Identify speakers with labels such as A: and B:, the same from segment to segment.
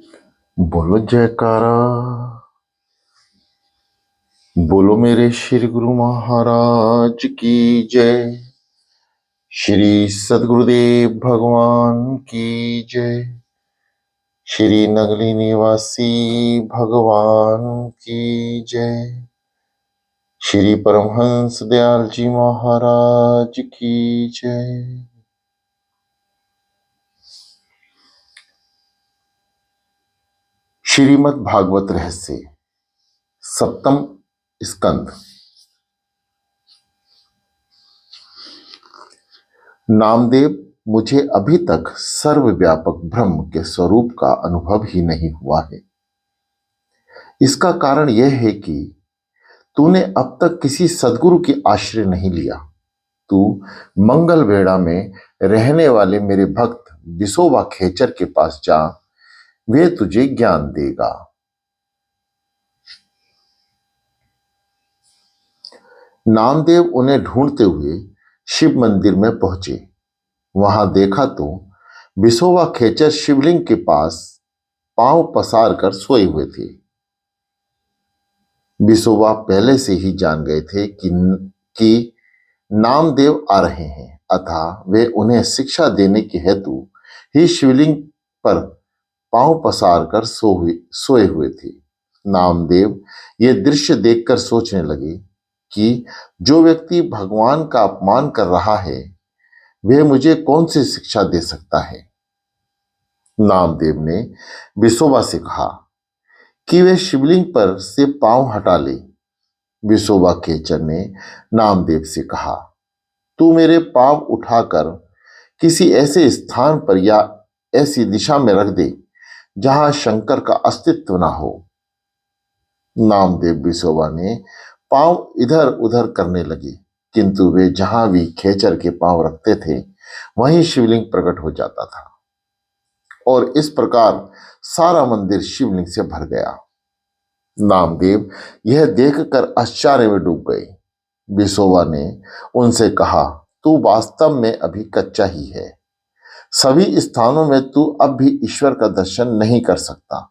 A: बोलो जयकारा। बोलो मेरे श्री गुरु महाराज की जय। श्री सद्गुरुदेव भगवान की जय। श्री नगली निवासी भगवान की जय। श्री परमहंस दयाल जी महाराज की जय। श्रीमद् भागवत रहस्य सप्तम स्कंद। नामदेव, मुझे अभी तक सर्वव्यापक ब्रह्म के स्वरूप का अनुभव ही नहीं हुआ है। इसका कारण यह है कि तूने अब तक किसी सद्गुरु की आश्रय नहीं लिया। तू मंगल वेढ़ा में रहने वाले मेरे भक्त बिसोबा खेचर के पास जा, वे तुझे ज्ञान देगा। नामदेव उन्हें ढूंढते हुए शिव मंदिर में पहुंचे। वहां देखा तो बिसोबा खेचर शिवलिंग के पास पांव पसार कर सोए हुए थे। बिसोबा पहले से ही जान गए थे कि नामदेव आ रहे हैं, अतः वे उन्हें शिक्षा देने के हेतु ही शिवलिंग पर पांव पसार कर सोए हुए थे। नामदेव ये दृश्य देखकर सोचने लगे कि जो व्यक्ति भगवान का अपमान कर रहा है, वह मुझे कौन सी शिक्षा दे सकता है। नामदेव ने बिसोबा से कहा कि वे शिवलिंग पर से पांव हटा ले। बिसोबा खेचर ने नामदेव से कहा, तू मेरे पांव उठाकर किसी ऐसे स्थान पर या ऐसी दिशा में रख दे जहां शंकर का अस्तित्व ना हो। नामदेव बिसोबा ने पांव इधर उधर करने लगे, किंतु वे जहां भी खेचर के पांव रखते थे वहीं शिवलिंग प्रकट हो जाता था और इस प्रकार सारा मंदिर शिवलिंग से भर गया। नामदेव यह देखकर आश्चर्य में डूब गए। बिसोबा ने उनसे कहा, तू वास्तव में अभी कच्चा ही है। सभी स्थानों में तू अब भी ईश्वर का दर्शन नहीं कर सकता।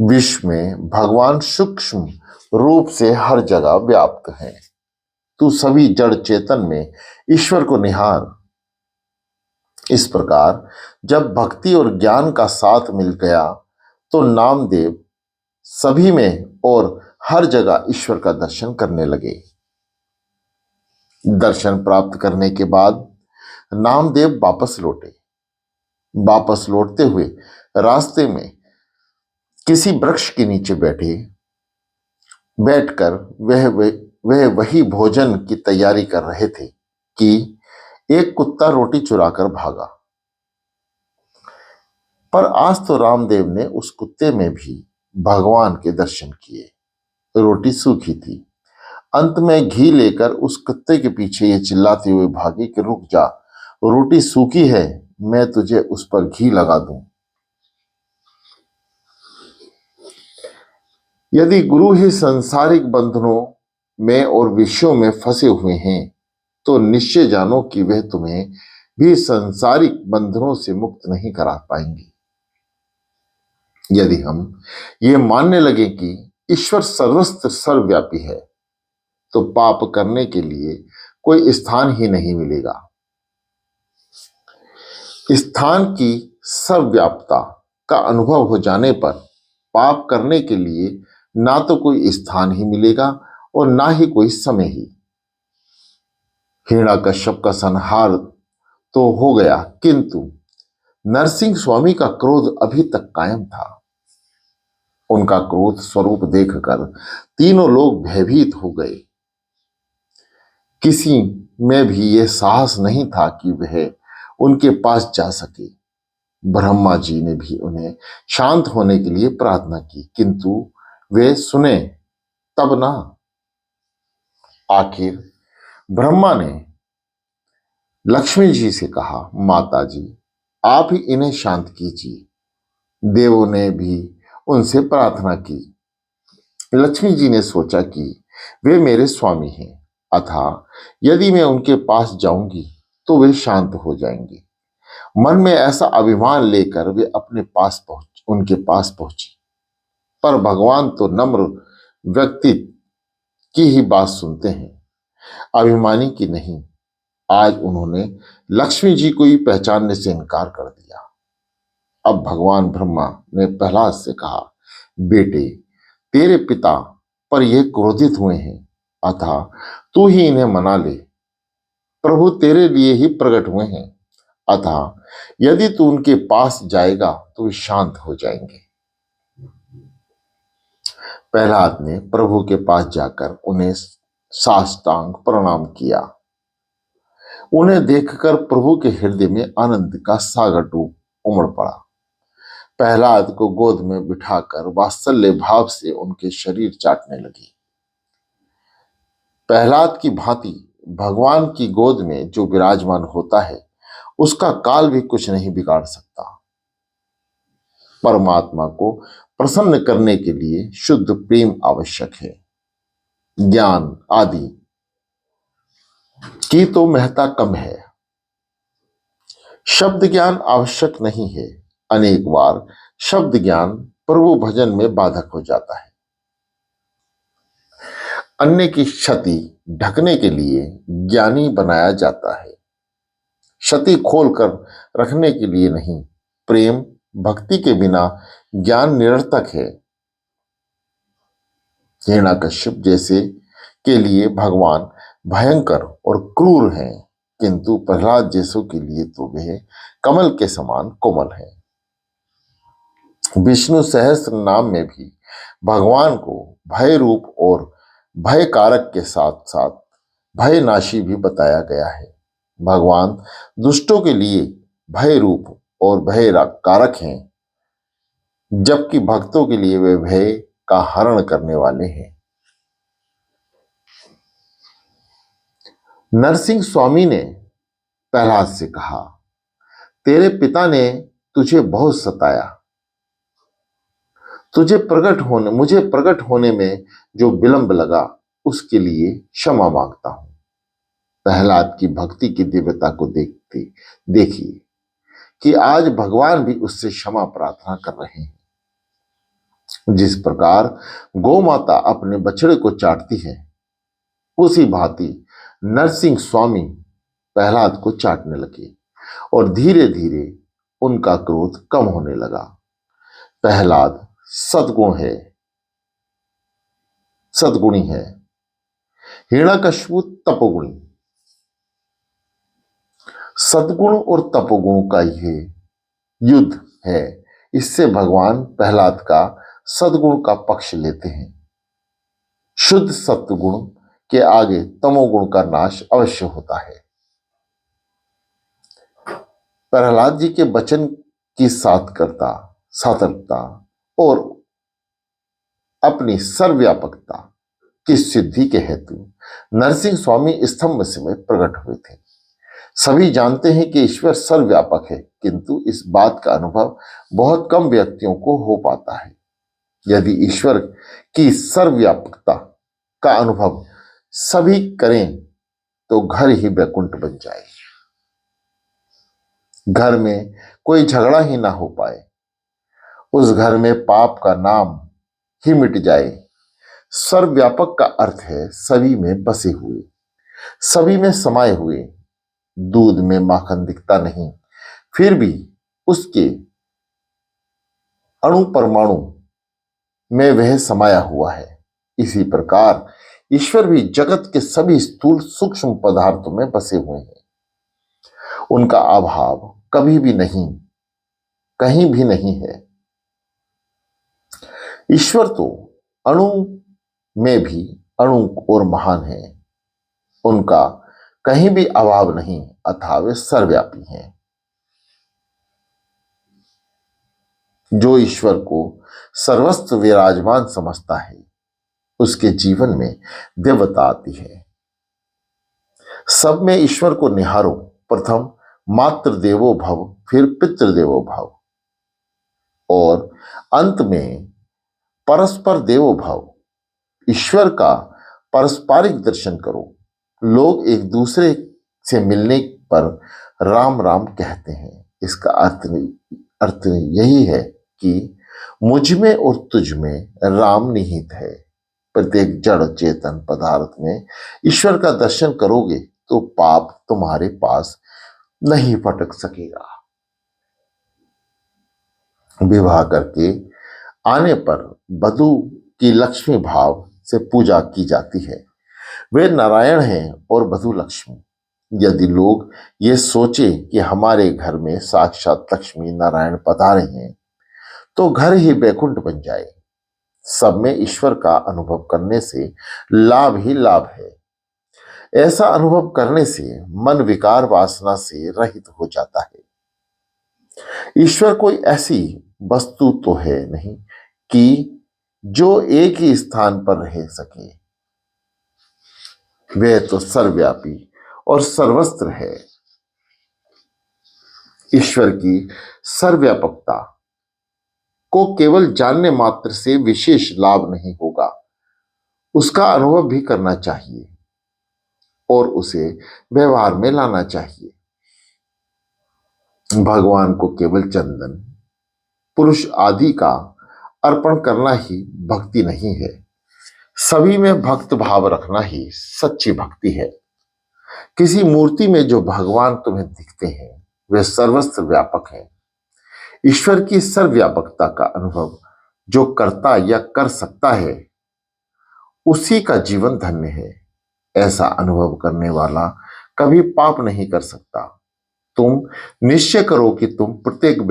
A: विश्व में भगवान सूक्ष्म रूप से हर जगह व्याप्त है। तू सभी जड़ चेतन में ईश्वर को निहार। इस प्रकार जब भक्ति और ज्ञान का साथ मिल गया तो नामदेव सभी में और हर जगह ईश्वर का दर्शन करने लगे। दर्शन प्राप्त करने के बाद नामदेव वापस लौटे। वापस लौटते हुए रास्ते में किसी वृक्ष के नीचे बैठकर वह वही भोजन की तैयारी कर रहे थे कि एक कुत्ता रोटी चुराकर भागा। पर आज तो रामदेव ने उस कुत्ते में भी भगवान के दर्शन किए। रोटी सूखी थी। अंत में घी लेकर उस कुत्ते के पीछे ये चिल्लाते हुए भागे कि रुक जा, रोटी सूखी है, मैं तुझे उस पर घी लगा दूं। यदि गुरु ही सांसारिक बंधनों में और विषयों में फंसे हुए हैं तो निश्चय जानो कि वह तुम्हें भी सांसारिक बंधनों से मुक्त नहीं करा पाएंगे। यदि हम ये मानने लगे कि ईश्वर सर्वत्र सर्वव्यापी है तो पाप करने के लिए कोई स्थान ही नहीं मिलेगा। स्थान की सर्वव्यापता का अनुभव हो जाने पर पाप करने के लिए ना तो कोई स्थान ही मिलेगा और ना ही कोई समय ही। हिरण्यकश्यप का संहार तो हो गया, किंतु नरसिंह स्वामी का क्रोध अभी तक कायम था। उनका क्रोध स्वरूप देखकर तीनों लोग भयभीत हो गए। किसी में भी यह साहस नहीं था कि वह उनके पास जा सके। ब्रह्मा जी ने भी उन्हें शांत होने के लिए प्रार्थना की, किंतु वे सुने तब ना। आखिर ब्रह्मा ने लक्ष्मी जी से कहा, माता जी आप ही इन्हें शांत कीजिए। देवों ने भी उनसे प्रार्थना की। लक्ष्मी जी ने सोचा कि वे मेरे स्वामी हैं, अतः यदि मैं उनके पास जाऊंगी तो वे शांत हो जाएंगे। मन में ऐसा अभिमान लेकर वे अपने पास उनके पास पहुंची, पर भगवान तो नम्र व्यक्ति की ही बात सुनते हैं, अभिमानी की नहीं। आज उन्होंने लक्ष्मी जी को ही पहचानने से इनकार कर दिया। अब भगवान ब्रह्मा ने प्रहलाद से कहा, बेटे, तेरे पिता पर ये क्रोधित हुए हैं, अतः तू ही इन्हें मना ले। प्रभु तेरे लिए ही प्रकट हुए हैं, अतः यदि तू उनके पास जाएगा तो वे शांत हो जाएंगे। प्रहलाद ने प्रभु के पास जाकर उन्हें साष्टांग प्रणाम किया। उन्हें देखकर प्रभु के हृदय में आनंद का सागर डूब उमड़ पड़ा। प्रहलाद को गोद में बिठाकर वात्सल्य भाव से उनके शरीर चाटने लगी। प्रहलाद की भांति भगवान की गोद में जो विराजमान होता है, उसका काल भी कुछ नहीं बिगाड़ सकता। परमात्मा को प्रसन्न करने के लिए शुद्ध प्रेम आवश्यक है। ज्ञान आदि की तो महत्ता कम है। शब्द ज्ञान आवश्यक नहीं है। अनेक बार शब्द ज्ञान प्रभु भजन में बाधक हो जाता है। अन्य की क्षति ढकने के लिए ज्ञानी बनाया जाता है, क्षति खोलकर रखने के लिए नहीं। प्रेम भक्ति के बिना ज्ञान निरर्थक है। हिरण्यकश्यप जैसे के लिए भगवान भयंकर और क्रूर हैं, किंतु प्रहलाद जैसों के लिए तो वह कमल के समान कोमल है। विष्णु सहस्त्र नाम में भी भगवान को भय रूप और भय कारक के साथ साथ भय नाशी भी बताया गया है। भगवान दुष्टों के लिए भय रूप और भय कारक हैं, जबकि भक्तों के लिए वे भय का हरण करने वाले हैं। नरसिंह स्वामी ने प्रहलाद से कहा, तेरे पिता ने तुझे बहुत सताया। मुझे प्रकट होने में जो विलंब लगा, उसके लिए क्षमा मांगता हूं। प्रहलाद की भक्ति की दिव्यता को देखिए कि आज भगवान भी उससे क्षमा प्रार्थना कर रहे हैं। जिस प्रकार गौ माता अपने बछड़े को चाटती है, उसी भांति नरसिंह स्वामी प्रहलाद को चाटने लगे और धीरे धीरे उनका क्रोध कम होने लगा। प्रहलाद सद्गुणी है, हिरण्यकश्यप तपोगुणी। सद्गुण और तपोगुण का यह युद्ध है। इससे भगवान प्रहलाद का सद्गुण का पक्ष लेते हैं। शुद्ध सत्वगुण के आगे तमोगुण का नाश अवश्य होता है। प्रहलाद जी के वचन की सार्थकता और अपनी सर्वव्यापकता की सिद्धि के हेतु नरसिंह स्वामी स्तंभ में प्रकट हुए थे। सभी जानते हैं कि ईश्वर सर्वव्यापक है, किंतु इस बात का अनुभव बहुत कम व्यक्तियों को हो पाता है। यदि ईश्वर की सर्वव्यापकता का अनुभव सभी करें तो घर ही वैकुंठ बन जाए। घर में कोई झगड़ा ही ना हो पाए, उस घर में पाप का नाम ही मिट जाए। सर्वव्यापक का अर्थ है सभी में बसे हुए, सभी में समाये हुए। दूध में माखन दिखता नहीं, फिर भी उसके अणु परमाणु में वह समाया हुआ है। इसी प्रकार ईश्वर भी जगत के सभी स्थूल सूक्ष्म पदार्थों में बसे हुए हैं। उनका अभाव कभी भी नहीं, कहीं भी नहीं है। ईश्वर तो अणु में भी अणु और महान है। उनका कहीं भी अभाव नहीं, अतः वे सर्वव्यापी हैं। जो ईश्वर को सर्वस्व विराजमान समझता है, उसके जीवन में देवता आती है। सब में ईश्वर को निहारो। प्रथम मातृ देवो भव, फिर पितृदेवो भव, और अंत में परस्पर देवो भव। ईश्वर का पारस्परिक दर्शन करो। लोग एक दूसरे से मिलने पर राम राम कहते हैं। इसका अर्थ यही है कि मुझ में और तुझ में राम निहित है। प्रत्येक जड़ चेतन पदार्थ में ईश्वर का दर्शन करोगे तो पाप तुम्हारे पास नहीं फटक सकेगा। विवाह करके आने पर वधू की लक्ष्मी भाव से पूजा की जाती है। वे नारायण हैं और वधु लक्ष्मी। यदि लोग ये सोचे कि हमारे घर में साक्षात लक्ष्मी नारायण पधारे हैं तो घर ही वैकुंठ बन जाए। सब में ईश्वर का अनुभव करने से लाभ ही लाभ है। ऐसा अनुभव करने से मन विकार वासना से रहित हो जाता है। ईश्वर कोई ऐसी वस्तु तो है नहीं कि जो एक ही स्थान पर रह सके। वह तो सर्वव्यापी और सर्वस्त्र है। ईश्वर की सर्वव्यापकता को केवल जानने मात्र से विशेष लाभ नहीं होगा, उसका अनुभव भी करना चाहिए और उसे व्यवहार में लाना चाहिए। भगवान को केवल चंदन पुरुष आदि का अर्पण करना ही भक्ति नहीं है। सभी में भक्त भाव रखना ही सच्ची भक्ति है। किसी मूर्ति में जो भगवान तुम्हें दिखते हैं वे सर्वस्त्र व्यापक हैं। ईश्वर की सर्वव्यापकता का अनुभव जो करता या कर सकता है उसी का जीवन धन्य है। ऐसा अनुभव करने वाला कभी पाप नहीं कर सकता। तुम निश्चय करो कि तुम प्रत्येक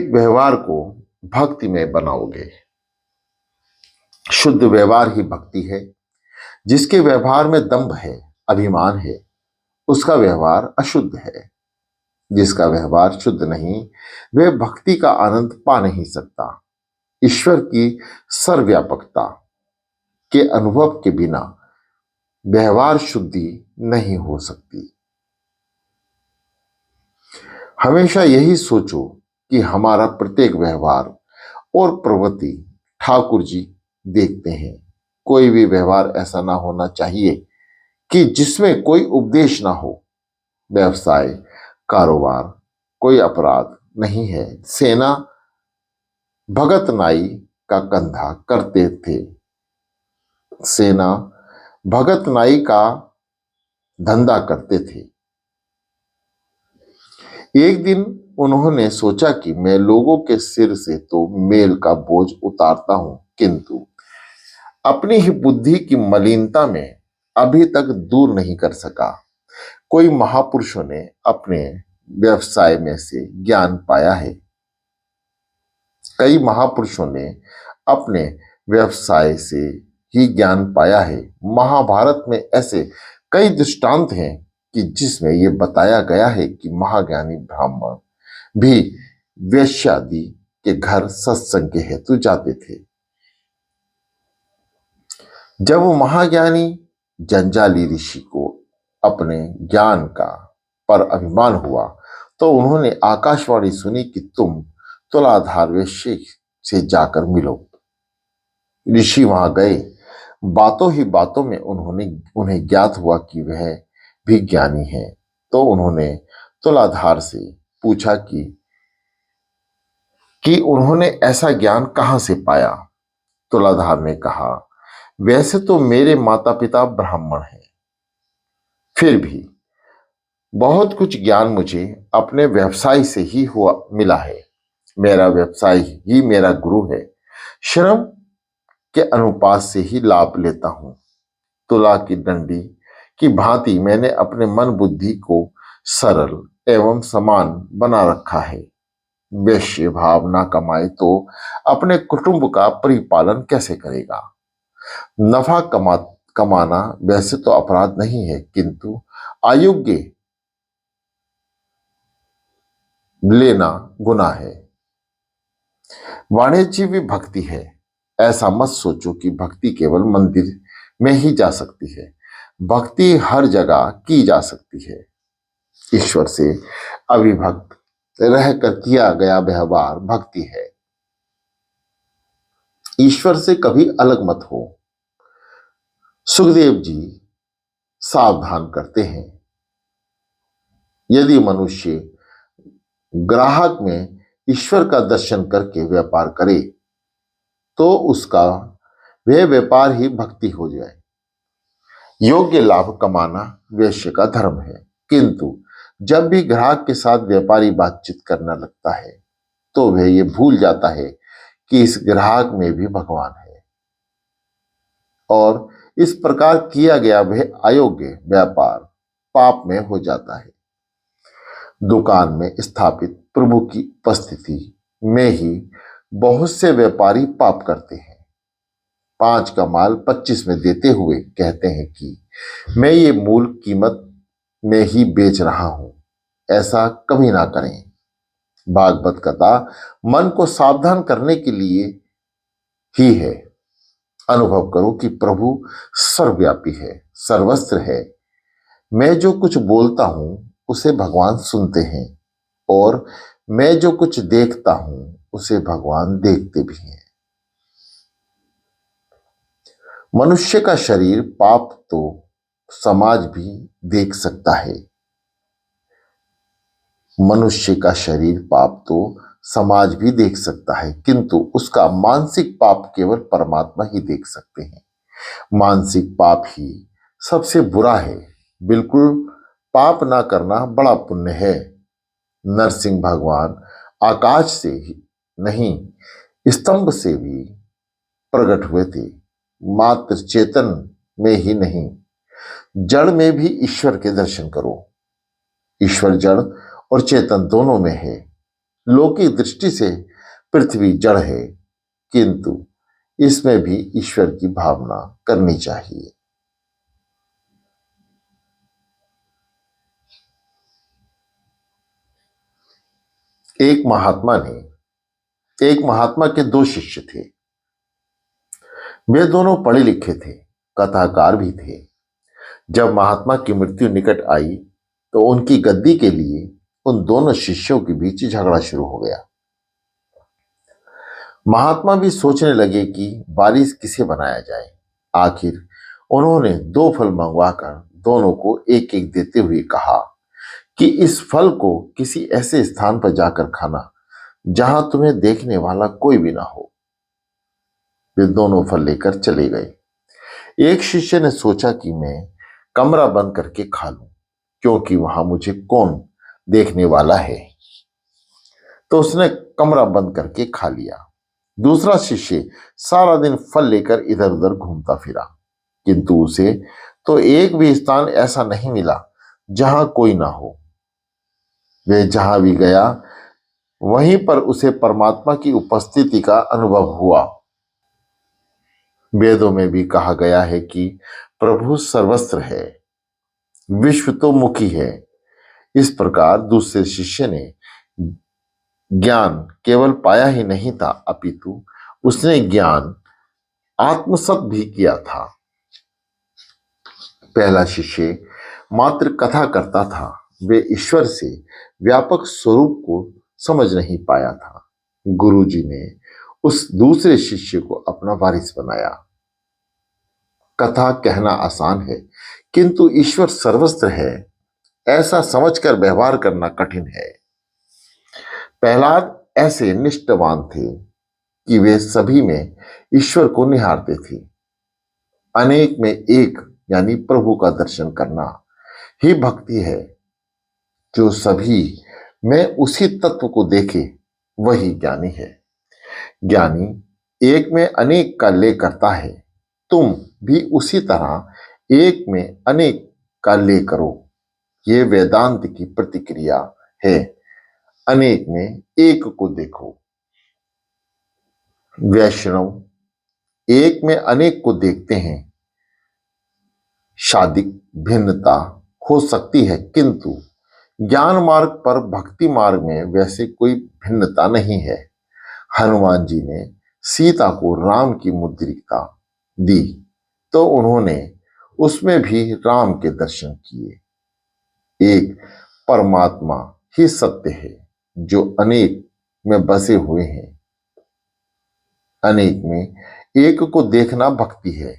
A: व्यवहार को भक्ति में बनाओगे। शुद्ध व्यवहार ही भक्ति है। जिसके व्यवहार में दंभ है, अभिमान है, उसका व्यवहार अशुद्ध है। जिसका व्यवहार शुद्ध नहीं वह भक्ति का आनंद पा नहीं सकता। ईश्वर की सर्वव्यापकता के अनुभव के बिना व्यवहार शुद्धि नहीं हो सकती। हमेशा यही सोचो कि हमारा प्रत्येक व्यवहार और प्रवृत्ति ठाकुर जी देखते हैं। कोई भी व्यवहार ऐसा ना होना चाहिए कि जिसमें कोई उपदेश ना हो। व्यवसाय, कारोबार कोई अपराध नहीं है। सेना भगत नाई का कंधा करते थे। सेना भगत नाई का धंधा करते थे। एक दिन उन्होंने सोचा कि मैं लोगों के सिर से तो मेल का बोझ उतारता हूं, किंतु अपनी ही बुद्धि की मलिनता में अभी तक दूर नहीं कर सका। कोई महापुरुषों ने अपने व्यवसाय में से ज्ञान पाया है। कई महापुरुषों ने अपने व्यवसाय से ही ज्ञान पाया है। महाभारत में ऐसे कई दृष्टांत हैं कि जिसमें यह बताया गया है कि महाज्ञानी ब्राह्मण भी वेश्यादि के घर सत्संग के हेतु जाते थे। जब महाज्ञानी जंजाली ऋषि को अपने ज्ञान का पर अभिमान हुआ तो उन्होंने आकाशवाणी सुनी कि तुम तुलाधार वेश्या से जाकर मिलो। ऋषि वहां गए। बातों ही बातों में उन्हें ज्ञात हुआ कि वह भी ज्ञानी है। तो उन्होंने तुलाधार से पूछा कि उन्होंने ऐसा ज्ञान कहां से पाया। तुलाधार ने कहा, वैसे तो मेरे माता पिता ब्राह्मण हैं, फिर भी बहुत कुछ ज्ञान मुझे अपने व्यवसाय से ही हुआ मिला है। मेरा व्यवसाय ही मेरा गुरु है। श्रम के अनुपात से ही लाभ लेता हूं। तुला की डंडी की भांति मैंने अपने मन बुद्धि को सरल एवं समान बना रखा है। वैश्य भाव ना कमाए तो अपने कुटुंब का परिपालन कैसे करेगा। नफा कमाना वैसे तो अपराध नहीं है, किंतु अयोग्य लेना गुनाह है। वाणिज्य भी भक्ति है। ऐसा मत सोचो कि भक्ति केवल मंदिर में ही जा सकती है। भक्ति हर जगह की जा सकती है। ईश्वर से अविभक्त रहकर किया गया व्यवहार भक्ति है। ईश्वर से कभी अलग मत हो। सुखदेव जी सावधान करते हैं, यदि मनुष्य ग्राहक में ईश्वर का दर्शन करके व्यापार करे तो उसका वह व्यापार ही भक्ति हो जाए। योग्य लाभ कमाना वैश्य का धर्म है, किंतु जब भी ग्राहक के साथ व्यापारी बातचीत करना लगता है तो वह ये भूल जाता है कि इस ग्राहक में भी भगवान है और इस प्रकार किया गया वह अयोग्य व्यापार पाप में हो जाता है। दुकान में स्थापित प्रभु की उपस्थिति में ही बहुत से व्यापारी पाप करते हैं। 5 का माल 25 में देते हुए कहते हैं कि मैं ये मूल कीमत में ही बेच रहा हूं। ऐसा कभी ना करें। भागवत कथा मन को सावधान करने के लिए ही है। अनुभव करो कि प्रभु सर्वव्यापी है, सर्वस्त्र है। मैं जो कुछ बोलता हूं उसे भगवान सुनते हैं और मैं जो कुछ देखता हूं उसे भगवान देखते भी हैं। मनुष्य का शरीर पाप तो समाज भी देख सकता है। मनुष्य का शरीर पाप तो समाज भी देख सकता है, किंतु उसका मानसिक पाप केवल परमात्मा ही देख सकते हैं। मानसिक पाप ही सबसे बुरा है। बिल्कुल पाप ना करना बड़ा पुण्य है। नरसिंह भगवान आकाश से ही नहीं, स्तंभ से भी प्रकट हुए थे। मात्र चेतन में ही नहीं, जड़ में भी ईश्वर के दर्शन करो। ईश्वर जड़ और चेतन दोनों में है। लौकिक दृष्टि से पृथ्वी जड़ है, किंतु इसमें भी ईश्वर की भावना करनी चाहिए। एक महात्मा के 2 शिष्य थे। वे दोनों पढ़े लिखे थे, कथाकार भी थे। जब महात्मा की मृत्यु निकट आई तो उनकी गद्दी के लिए उन दोनों शिष्यों के बीच झगड़ा शुरू हो गया। महात्मा भी सोचने लगे कि वारिस किसे बनाया जाए। आखिर उन्होंने 2 फल मंगवाकर दोनों को एक एक देते हुए कहा कि इस फल को किसी ऐसे स्थान पर जाकर खाना जहां तुम्हें देखने वाला कोई भी ना हो। वे दोनों फल लेकर चले गए। एक शिष्य ने सोचा कि मैं कमरा बंद करके खा लूं, क्योंकि वहां मुझे कौन देखने वाला है। तो उसने कमरा बंद करके खा लिया। दूसरा शिष्य सारा दिन फल लेकर इधर उधर घूमता फिरा, किंतु उसे तो एक भी स्थान ऐसा नहीं मिला जहां कोई ना हो। वह जहां भी गया वहीं पर उसे परमात्मा की उपस्थिति का अनुभव हुआ। वेदों में भी कहा गया है कि प्रभु सर्वस्त्र है, विश्व तो मुखी है। इस प्रकार दूसरे शिष्य ने ज्ञान केवल पाया ही नहीं था, अपितु उसने ज्ञान आत्मसात भी किया था। पहला शिष्य मात्र कथा करता था, वे ईश्वर से व्यापक स्वरूप को समझ नहीं पाया था। गुरुजी ने उस दूसरे शिष्य को अपना वारिस बनाया। कथा कहना आसान है, किंतु ईश्वर सर्वस्त्र है ऐसा समझकर व्यवहार करना कठिन है। प्रहलाद ऐसे निष्ठावान थे कि वे सभी में ईश्वर को निहारते थे। अनेक में एक यानी प्रभु का दर्शन करना ही भक्ति है। जो सभी में उसी तत्व को देखे वही ज्ञानी है। ज्ञानी एक में अनेक का लय करता है। तुम भी उसी तरह एक में अनेक का लय करो। ये वेदांत की प्रतिक्रिया है। अनेक में एक को देखो। वैष्णव एक में अनेक को देखते हैं। शादिक भिन्नता हो सकती है, किंतु ज्ञान मार्ग पर भक्ति मार्ग में वैसे कोई भिन्नता नहीं है। हनुमान जी ने सीता को राम की मुद्रिका दी तो उन्होंने उसमें भी राम के दर्शन किए। एक परमात्मा ही सत्य है जो अनेक में बसे हुए हैं। अनेक में एक को देखना भक्ति है,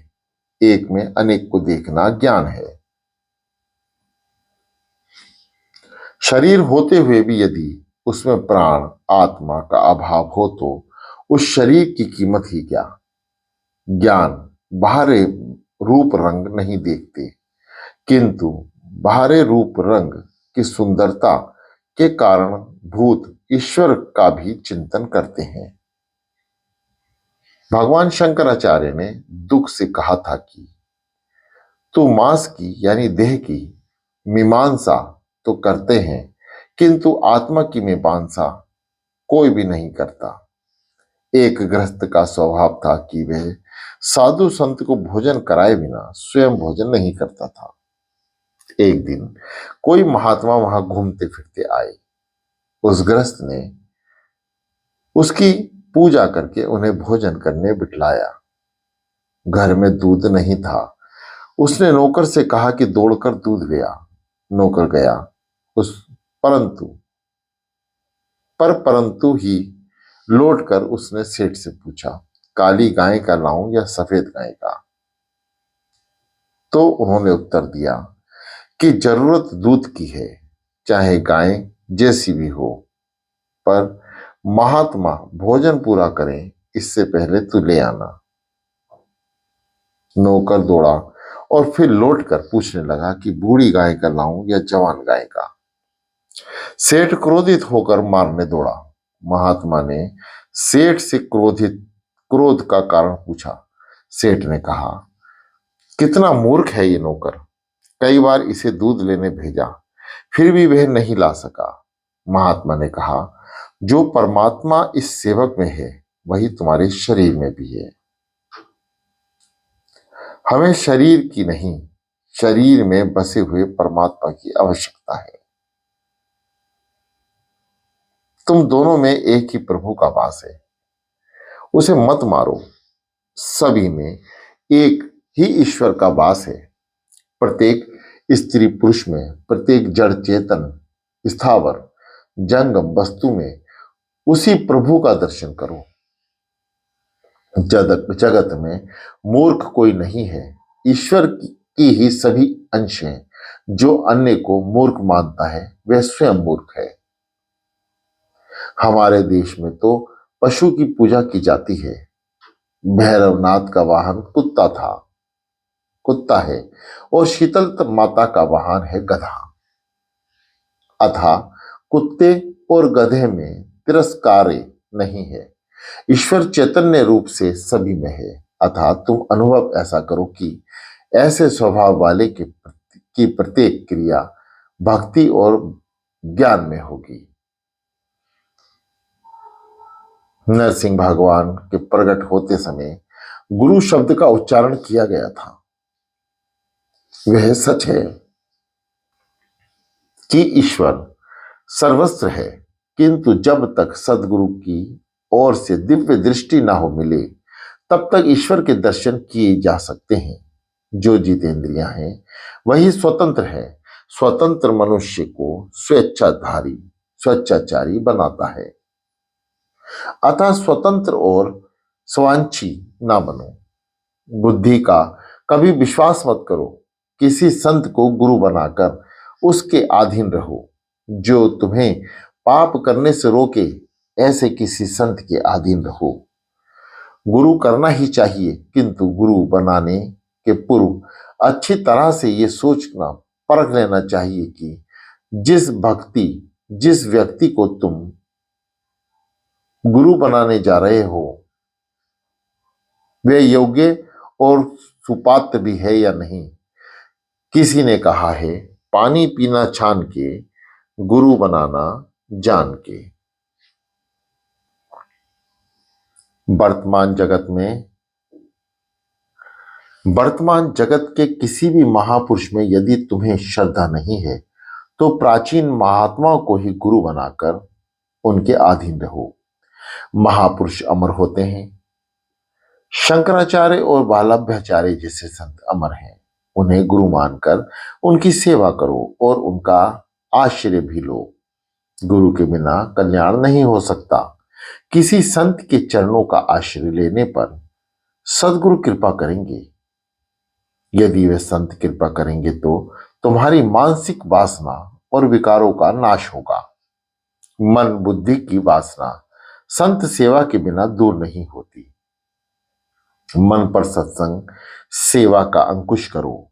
A: एक में अनेक को देखना ज्ञान है। शरीर होते हुए भी यदि उसमें प्राण आत्मा का अभाव हो तो उस शरीर की कीमत ही क्या। ज्ञान बाहरी रूप रंग नहीं देखते, किंतु बाहरी रूप रंग की सुंदरता के कारण भूत ईश्वर का भी चिंतन करते हैं। भगवान शंकराचार्य ने दुख से कहा था कि तू मांस की यानी देह की मीमांसा तो करते हैं, किंतु आत्मा की मीमांसा कोई भी नहीं करता। एक गृहस्थ का स्वभाव था कि वह साधु संत को भोजन कराए बिना स्वयं भोजन नहीं करता था। एक दिन कोई महात्मा वहां घूमते फिरते आए। उस गृहस्थ ने उसकी पूजा करके उन्हें भोजन करने बिठलाया। घर में दूध नहीं था। उसने नौकर से कहा कि दौड़कर दूध ले आ। नौकर गया। उस परंतु परंतु ही लौटकर उसने सेठ से पूछा, काली गाय का लाऊं या सफेद गाय का। तो उन्होंने उत्तर दिया कि जरूरत दूध की है, चाहे गाय जैसी भी हो, पर महात्मा भोजन पूरा करें इससे पहले तू ले आना। नौकर दौड़ा और फिर लौटकर पूछने लगा कि बूढ़ी गाय का लाऊं या जवान गाय का। सेठ क्रोधित होकर मारने दौड़ा। महात्मा ने सेठ से क्रोध का कारण पूछा। सेठ ने कहा, कितना मूर्ख है ये नौकर, कई बार इसे दूध लेने भेजा फिर भी वह नहीं ला सका। महात्मा ने कहा, जो परमात्मा इस सेवक में है वही तुम्हारे शरीर में भी है। हमें शरीर की नहीं, शरीर में बसे हुए परमात्मा की आवश्यकता है। तुम दोनों में एक ही प्रभु का वास है, उसे मत मारो। सभी में एक ही ईश्वर का वास है। प्रत्येक स्त्री पुरुष में, प्रत्येक जड़ चेतन स्थावर जंगम वस्तु में उसी प्रभु का दर्शन करो। जगत में मूर्ख कोई नहीं है, ईश्वर की ही सभी अंश हैं। जो अन्य को मूर्ख मानता है वह स्वयं मूर्ख है। हमारे देश में तो पशु की पूजा की जाती है। भैरवनाथ का वाहन कुत्ता है और शीतल माता का वाहन है गधा। अतः कुत्ते और गधे में तिरस्कार नहीं है। ईश्वर चैतन्य रूप से सभी में है। अतः तुम अनुभव ऐसा करो कि ऐसे स्वभाव वाले की प्रत्येक क्रिया भक्ति और ज्ञान में होगी। नरसिंह भगवान के प्रकट होते समय गुरु शब्द का उच्चारण किया गया था। वह सच है कि ईश्वर सर्वस्व है, किंतु जब तक सदगुरु की ओर से दिव्य दृष्टि ना हो मिले तब तक ईश्वर के दर्शन किए जा सकते हैं। जो जितेंद्रियां हैं वही स्वतंत्र है। स्वतंत्र मनुष्य को स्वेच्छाचारी बनाता है। अतः स्वतंत्र और स्वांछी ना बनो। बुद्धि का कभी विश्वास मत करो। किसी संत को गुरु बनाकर उसके अधीन रहो। जो तुम्हें पाप करने से रोके ऐसे किसी संत के अधीन रहो। गुरु करना ही चाहिए, किंतु गुरु बनाने के पूर्व अच्छी तरह से ये सोचना परख लेना चाहिए कि जिस व्यक्ति को तुम गुरु बनाने जा रहे हो वे योग्य और सुपात्र भी है या नहीं। किसी ने कहा है, पानी पीना छान के, गुरु बनाना जान के। वर्तमान जगत के किसी भी महापुरुष में यदि तुम्हें श्रद्धा नहीं है तो प्राचीन महात्माओं को ही गुरु बनाकर उनके अधीन रहो। महापुरुष अमर होते हैं। शंकराचार्य और वल्लभाचार्य जैसे संत अमर हैं। उन्हें गुरु मानकर उनकी सेवा करो और उनका आश्रय भी लो। गुरु के बिना कल्याण नहीं हो सकता। किसी संत के चरणों का आश्रय लेने पर सदगुरु कृपा करेंगे। यदि वे संत कृपा करेंगे तो तुम्हारी मानसिक वासना और विकारों का नाश होगा मन बुद्धि की वासना संत सेवा के बिना दूर नहीं होती। मन पर सत्संग सेवा का अंकुश करो।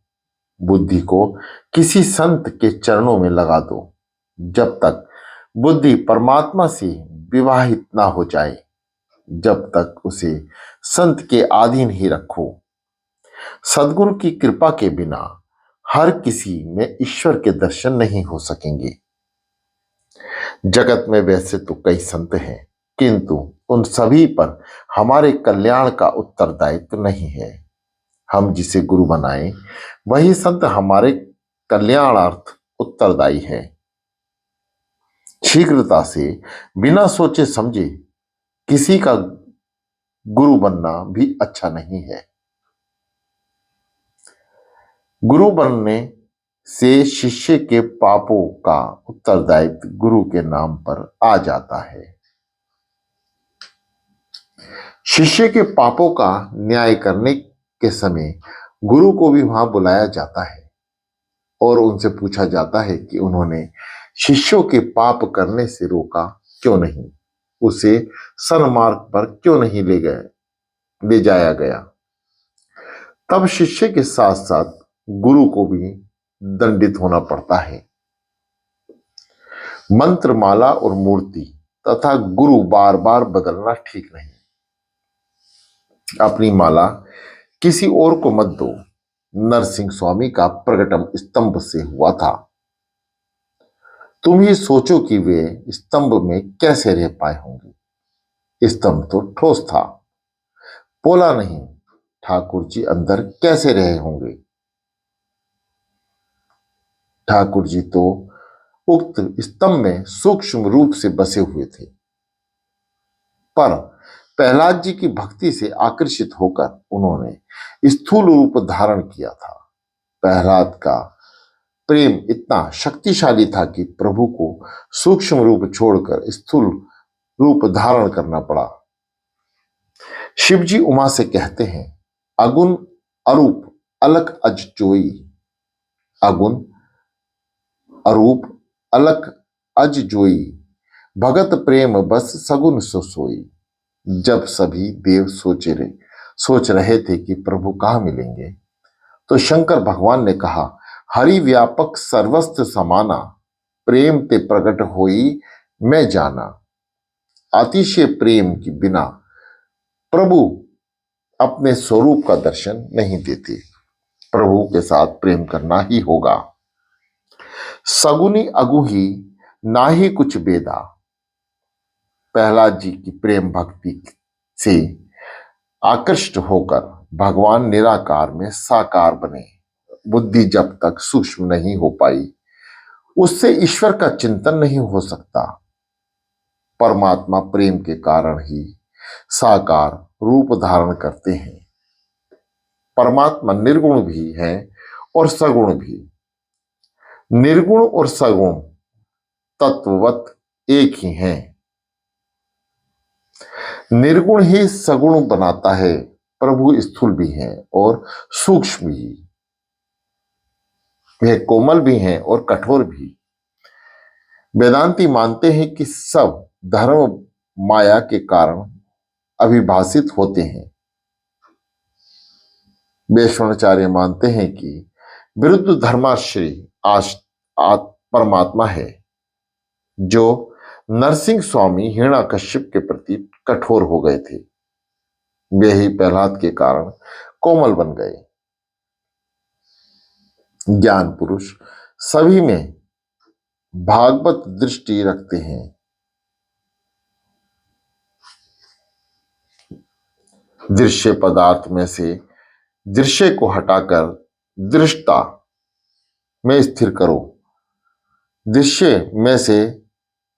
A: बुद्धि को किसी संत के चरणों में लगा दो। जब तक बुद्धि परमात्मा से विवाहित ना हो जाए, जब तक उसे संत के अधीन ही रखो। सद्गुरु की कृपा के बिना हर किसी में ईश्वर के दर्शन नहीं हो सकेंगे। जगत में वैसे तो कई संत हैं, किंतु उन सभी पर हमारे कल्याण का उत्तरदायित्व नहीं है। हम जिसे गुरु बनाएं वही संत हमारे कल्याणार्थ उत्तरदायी है। शीघ्रता से बिना सोचे समझे किसी का गुरु बनना भी अच्छा नहीं है। गुरु बनने से शिष्य के पापों का उत्तरदायित्व गुरु के नाम पर आ जाता है। शिष्य के पापों का न्याय करने के समय गुरु को भी वहां बुलाया जाता है और उनसे पूछा जाता है कि उन्होंने शिष्यों के पाप करने से रोका क्यों नहीं, उसे सन्मार्ग पर क्यों नहीं ले जाया गया। तब शिष्य के साथ साथ गुरु को भी दंडित होना पड़ता है। मंत्र माला और मूर्ति तथा गुरु बार बार बदलना ठीक नहीं। अपनी माला किसी और को मत दो। नरसिंह स्वामी का प्रकटम स्तंभ से हुआ था। तुम ही सोचो कि वे स्तंभ में कैसे रह पाए होंगे। स्तंभ तो ठोस था, पोला नहीं। ठाकुर जी अंदर कैसे रहे होंगे। ठाकुर जी तो उक्त स्तंभ में सूक्ष्म रूप से बसे हुए थे, पर प्रहलाद जी की भक्ति से आकर्षित होकर उन्होंने स्थूल रूप धारण किया था। प्रहलाद का प्रेम इतना शक्तिशाली था कि प्रभु को सूक्ष्म रूप छोड़कर स्थूल रूप धारण करना पड़ा। शिव जी उमा से कहते हैं, अगुण अरूप अलख अज जोई। अगुण अरूप अलख अज जोई, भगत प्रेम बस सगुन सो सोई। जब सभी देव सोच रहे थे कि प्रभु कहाँ मिलेंगे, तो शंकर भगवान ने कहा, हरि व्यापक सर्वस्त्र समाना, प्रेम ते प्रकट होई मैं जाना। अतिशय प्रेम के बिना प्रभु अपने स्वरूप का दर्शन नहीं देते। प्रभु के साथ प्रेम करना ही होगा। सगुनी अगुही नाही कुछ बेदा। प्रहलाद जी की प्रेम भक्ति से आकृष्ट होकर भगवान निराकार में साकार बने। बुद्धि जब तक सूक्ष्म नहीं हो पाई, उससे ईश्वर का चिंतन नहीं हो सकता। परमात्मा प्रेम के कारण ही साकार रूप धारण करते हैं। परमात्मा निर्गुण भी है और सगुण भी। निर्गुण और सगुण तत्ववत एक ही हैं। निर्गुण ही सगुण बनाता है। प्रभु स्थूल भी हैं और सूक्ष्म भी। वे कोमल भी हैं और कठोर भी। वेदांती मानते हैं कि सब धर्म माया के कारण अभिभाषित होते हैं। वैष्णवाचार्य मानते हैं कि विरुद्ध धर्माश्रय परमात्मा है, जो नरसिंह स्वामी हिरण्यकश्यप के प्रति कठोर हो गए थे। वे ही प्रहलाद के कारण कोमल बन गए। ज्ञान पुरुष सभी में भागवत दृष्टि रखते हैं। दृश्य पदार्थ में से दृश्य को हटाकर दृष्टा में स्थिर करो। दृश्य में से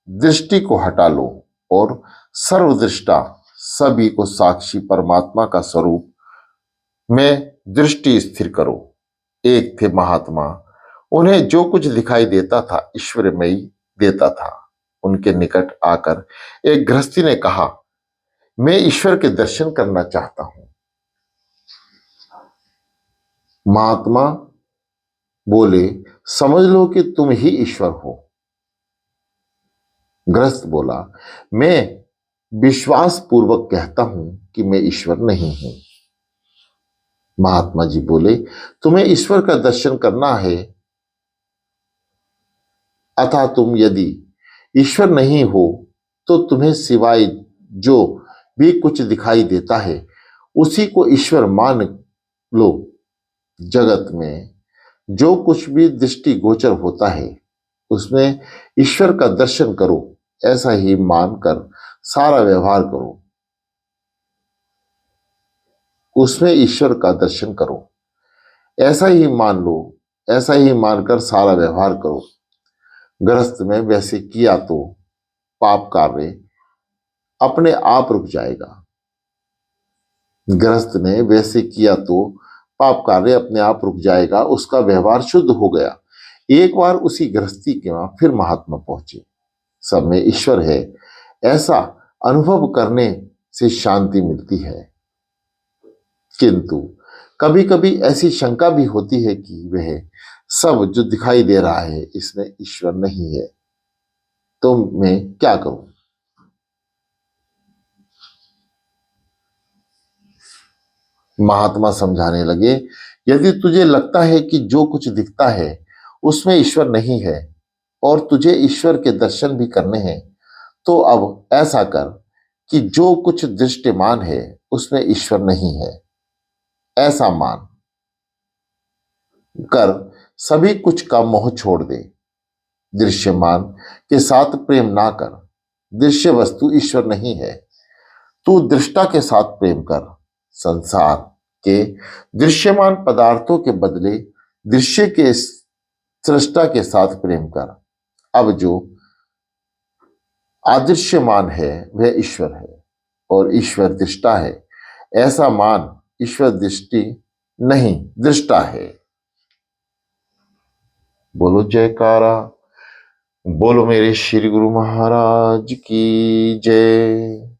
A: दृष्टि को हटा लो और सर्वदृष्टा सभी को साक्षी परमात्मा का स्वरूप में दृष्टि स्थिर करो। एक थे महात्मा, उन्हें जो कुछ दिखाई देता था ईश्वरमयी देता था। उनके निकट आकर एक गृहस्थी ने कहा, मैं ईश्वर के दर्शन करना चाहता हूं। महात्मा बोले, समझ लो कि तुम ही ईश्वर हो। गृहस्थ बोला, मैं विश्वास पूर्वक कहता हूं कि मैं ईश्वर नहीं हूं। महात्मा जी बोले, तुम्हें ईश्वर का दर्शन करना है, अतः तुम यदि ईश्वर नहीं हो तो तुम्हें सिवाय जो भी कुछ दिखाई देता है उसी को ईश्वर मान लो। जगत में जो कुछ भी दृष्टि गोचर होता है उसमें ईश्वर का दर्शन करो, ऐसा ही मानकर सारा व्यवहार करो। उसमें ईश्वर का दर्शन करो, ऐसा ही मान लो, ऐसा ही मानकर सारा व्यवहार करो। गृहस्थ में वैसे किया तो पाप कार्य अपने आप रुक जाएगा। गृहस्थ ने वैसे किया तो पाप कार्य अपने आप रुक जाएगा, उसका व्यवहार शुद्ध हो गया। एक बार उसी गृहस्थी के वहां फिर महात्मा पहुंचे। सब में ईश्वर है ऐसा अनुभव करने से शांति मिलती है, किंतु कभी कभी ऐसी शंका भी होती है कि वह सब जो दिखाई दे रहा है इसमें ईश्वर नहीं है, तो मैं क्या करूं। महात्मा समझाने लगे, यदि तुझे लगता है कि जो कुछ दिखता है उसमें ईश्वर नहीं है और तुझे ईश्वर के दर्शन भी करने हैं, तो अब ऐसा कर कि जो कुछ दृष्टिमान है उसमें ईश्वर नहीं है, ऐसा मान कर सभी कुछ का मोह छोड़ दे। दृश्यमान के साथ प्रेम ना कर, दृश्य वस्तु ईश्वर नहीं है। तू दृष्टा के साथ प्रेम कर। संसार के दृश्यमान पदार्थों के बदले दृश्य के सृष्टा के साथ प्रेम कर। अब जो अदृश्यमान है वह ईश्वर है और ईश्वर दृष्टा है, ऐसा मान ईश्वर दृष्टि नहीं दृष्टा है। बोलो जयकारा, बोलो मेरे श्री गुरु महाराज की जय।